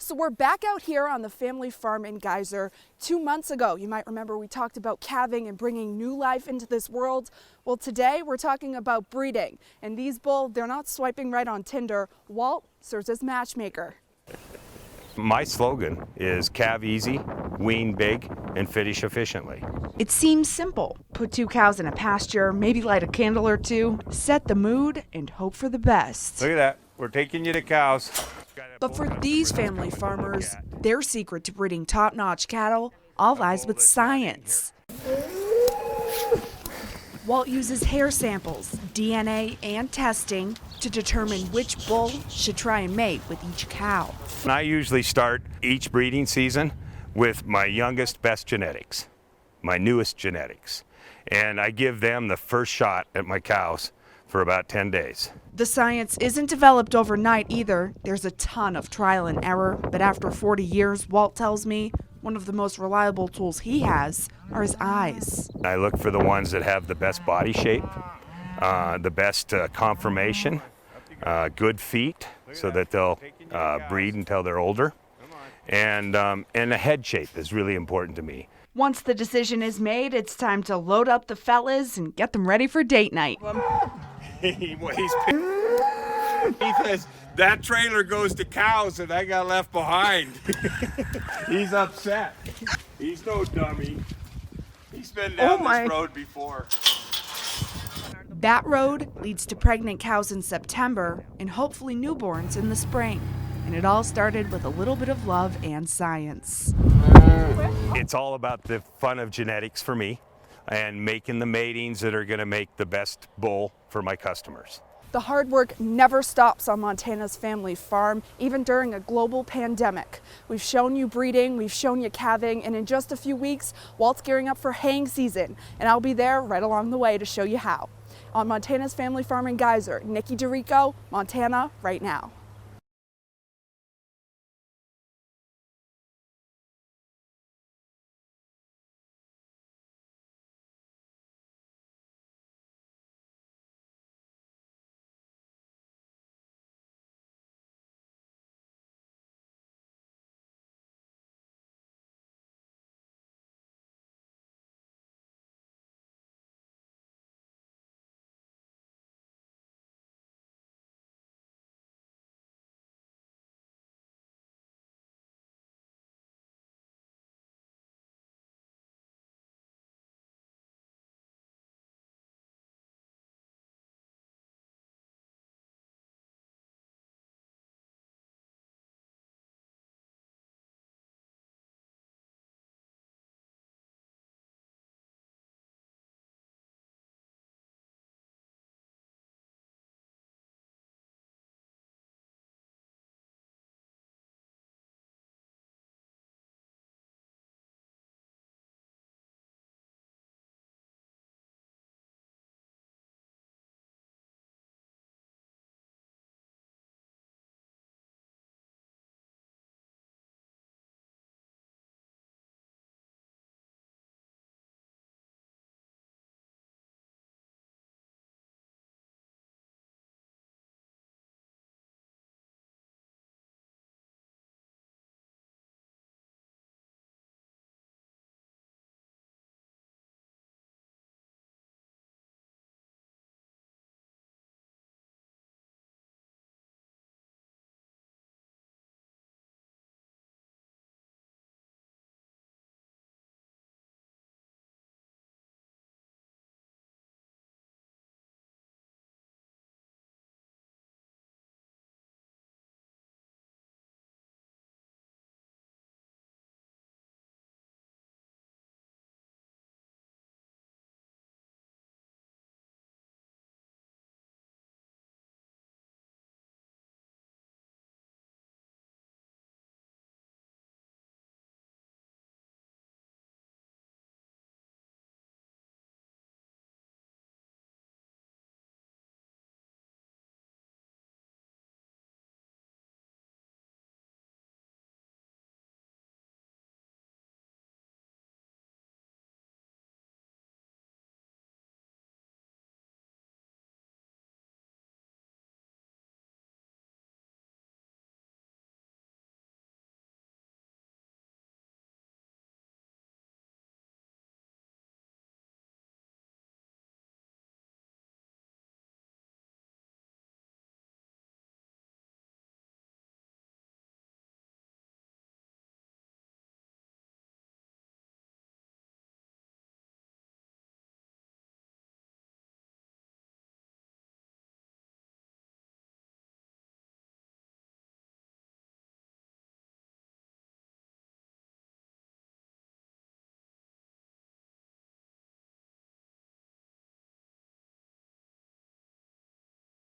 So we're back out here on the family farm in Geyser. 2 months ago, you might remember we talked about calving and bringing new life into this world. Well, today we're talking about breeding. And these bulls, they're not swiping right on Tinder. Walt serves as matchmaker. My slogan is calve easy, wean big, and finish efficiently. It seems simple. Put 2 cows in a pasture, maybe light a candle or 2, set the mood, and hope for the best. Look at that. We're taking you to cows. But for these family farmers, their secret to breeding top-notch cattle all lies with science. Walt uses hair samples, DNA, and testing to determine which bull should try and mate with each cow. And I usually start each breeding season with my youngest, best genetics, my newest genetics. And I give them the first shot at my cows for about 10 days. The science isn't developed overnight either. There's a ton of trial and error, but after 40 years, Walt tells me one of the most reliable tools he has are his eyes. I look for the ones that have the best body shape, the best conformation, good feet so that they'll breed until they're older, and a head shape is really important to me. Once the decision is made, it's time to load up the fellas and get them ready for date night. He says, that trailer goes to cows and I got left behind. He's upset. He's no dummy. He's been down this road before. That road leads to pregnant cows in September and hopefully newborns in the spring. And it all started with a little bit of love and science. It's all about the fun of genetics for me and making the matings that are going to make the best bull for my customers. The hard work never stops on Montana's family farm, even during a global pandemic. We've shown you breeding, we've shown you calving, and in just a few weeks, Walt's gearing up for haying season, and I'll be there right along the way to show you how. On Montana's family farm in Geyser, Nikki DeRico, Montana Right Now.